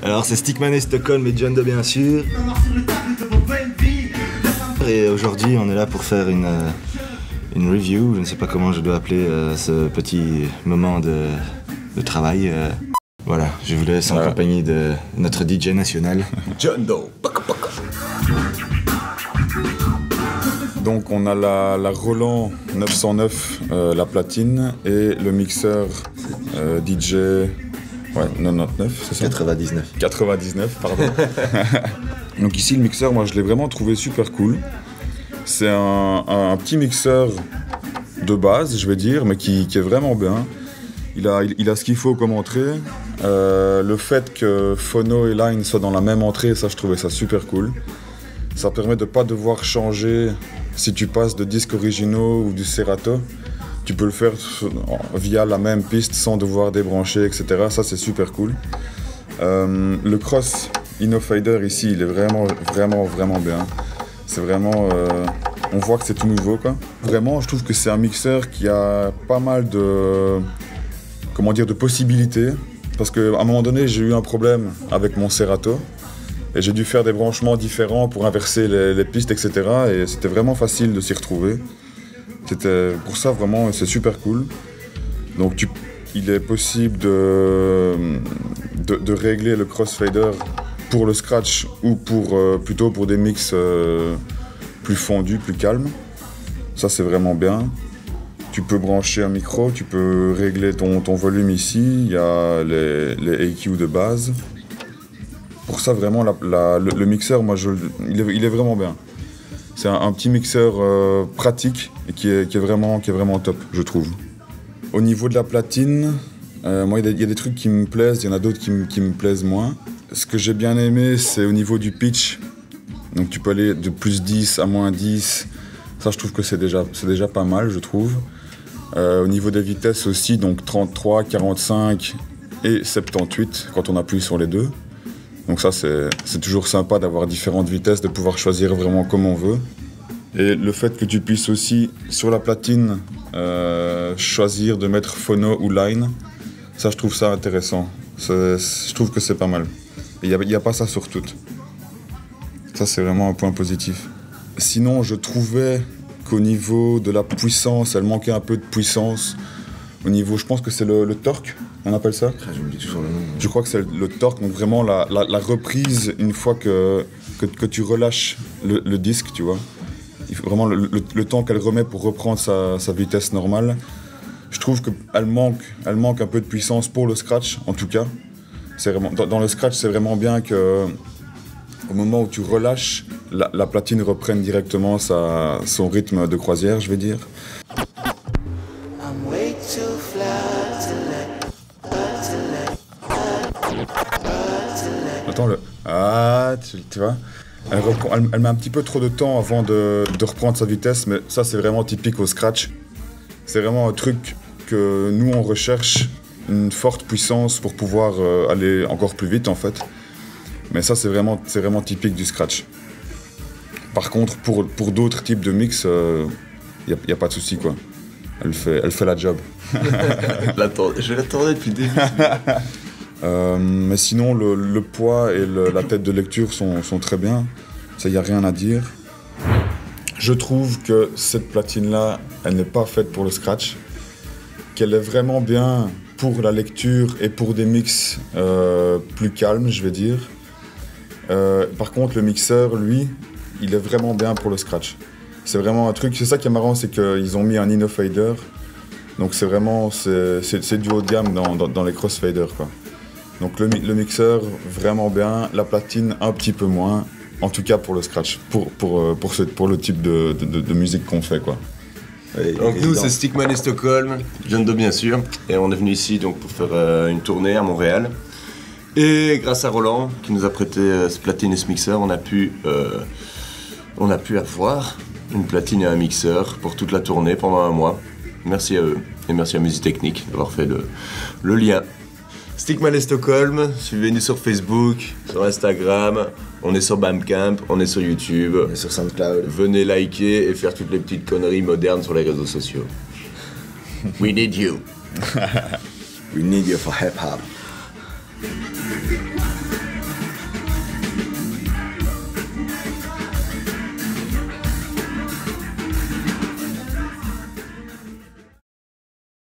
Alors c'est Stickman et Stockholm et John Doe bien sûr. Et aujourd'hui on est là pour faire une review, je ne sais pas comment je dois appeler ce petit moment de travail. Voilà, je vous laisse en compagnie de notre DJ national, John Doe. Donc on a la Roland 909, la platine, et le mixeur DJ 99, c'est ça ? 99, pardon. Donc ici le mixeur, moi je l'ai vraiment trouvé super cool. C'est un petit mixeur de base, je vais dire, mais qui est vraiment bien. Il a ce qu'il faut comme entrée. Le fait que phono et line soient dans la même entrée, ça je trouvais ça super cool. Ça permet de ne pas devoir changer si tu passes de disques originaux ou du Serato. Tu peux le faire via la même piste sans devoir débrancher, etc. Ça c'est super cool. Le Cross Innofader ici, il est vraiment bien. C'est vraiment... on voit que c'est tout nouveau, quoi. Vraiment, je trouve que c'est un mixeur qui a pas mal de... Comment dire, de possibilités. Parce qu'à un moment donné, j'ai eu un problème avec mon Serato. Et j'ai dû faire des branchements différents pour inverser les pistes, etc. Et c'était vraiment facile de s'y retrouver. Pour ça, vraiment, c'est super cool. Donc, il est possible de régler le crossfader pour le scratch ou plutôt pour des mix plus fondus, plus calmes. Ça, c'est vraiment bien. Tu peux brancher un micro, tu peux régler ton volume ici. Il y a les EQ de base. Pour ça, vraiment, le mixeur, moi, il est vraiment bien. C'est un petit mixeur pratique et qui est vraiment top, je trouve. Au niveau de la platine, moi, il y a des trucs qui me plaisent, il y en a d'autres qui me plaisent moins. Ce que j'ai bien aimé, c'est au niveau du pitch. Donc, tu peux aller de plus 10 à moins 10. Ça, je trouve que c'est déjà pas mal, je trouve. Au niveau des vitesses aussi, donc 33, 45 et 78 quand on appuie sur les deux. Donc ça, c'est toujours sympa d'avoir différentes vitesses, de pouvoir choisir vraiment comme on veut. Et le fait que tu puisses aussi, sur la platine, choisir de mettre phono ou line, ça, je trouve ça intéressant. Je trouve que c'est pas mal. Il n'y a pas ça sur toutes. Ça, c'est vraiment un point positif. Sinon, je trouvais qu'au niveau de la puissance, elle manquait un peu de puissance. Au niveau, je pense que c'est le torque, on appelle ça. J'oublie toujours le nom. Je crois que c'est le torque, donc vraiment la reprise une fois que tu relâches le disque, tu vois. Il faut vraiment le temps qu'elle remet pour reprendre sa vitesse normale. Je trouve qu'elle manque un peu de puissance pour le scratch, en tout cas. C'est vraiment, dans le scratch, c'est vraiment bien que au moment où tu relâches, la platine reprenne directement son rythme de croisière, je vais dire. Attends, tu vois, elle met un petit peu trop de temps avant de reprendre sa vitesse, mais ça c'est vraiment typique au scratch. C'est vraiment un truc que nous on recherche, une forte puissance pour pouvoir aller encore plus vite en fait. Mais ça c'est vraiment typique du scratch. Par contre, pour d'autres types de mix, y a pas de souci quoi. Elle fait la job. Je l'attendais depuis le début. Mais sinon, le poids et la tête de lecture sont très bien. Ça, il n'y a rien à dire. Je trouve que cette platine-là, elle n'est pas faite pour le scratch. Qu'elle est vraiment bien pour la lecture et pour des mix plus calmes, je vais dire. Par contre, le mixeur, lui, il est vraiment bien pour le scratch. C'est vraiment un truc, c'est ça qui est marrant, c'est qu'ils ont mis un Innofader. Donc c'est vraiment, c'est du haut de gamme dans les crossfaders, quoi. Donc le mixeur, vraiment bien, la platine un petit peu moins, en tout cas pour le scratch, pour le type de musique qu'on fait, quoi. Donc nous c'est Stickman et Stockholm, John Doe bien sûr, et on est venu ici donc pour faire une tournée à Montréal. Et grâce à Roland qui nous a prêté ce platine et ce mixeur, on a pu avoir une platine et un mixeur pour toute la tournée pendant un mois. Merci à eux et merci à Musitechnique d'avoir fait le lien. Stickman et Stockholm, suivez-nous sur Facebook, sur Instagram, on est sur Bandcamp, on est sur YouTube. On est sur SoundCloud. Venez liker et faire toutes les petites conneries modernes sur les réseaux sociaux. We need you. We need you for hip-hop.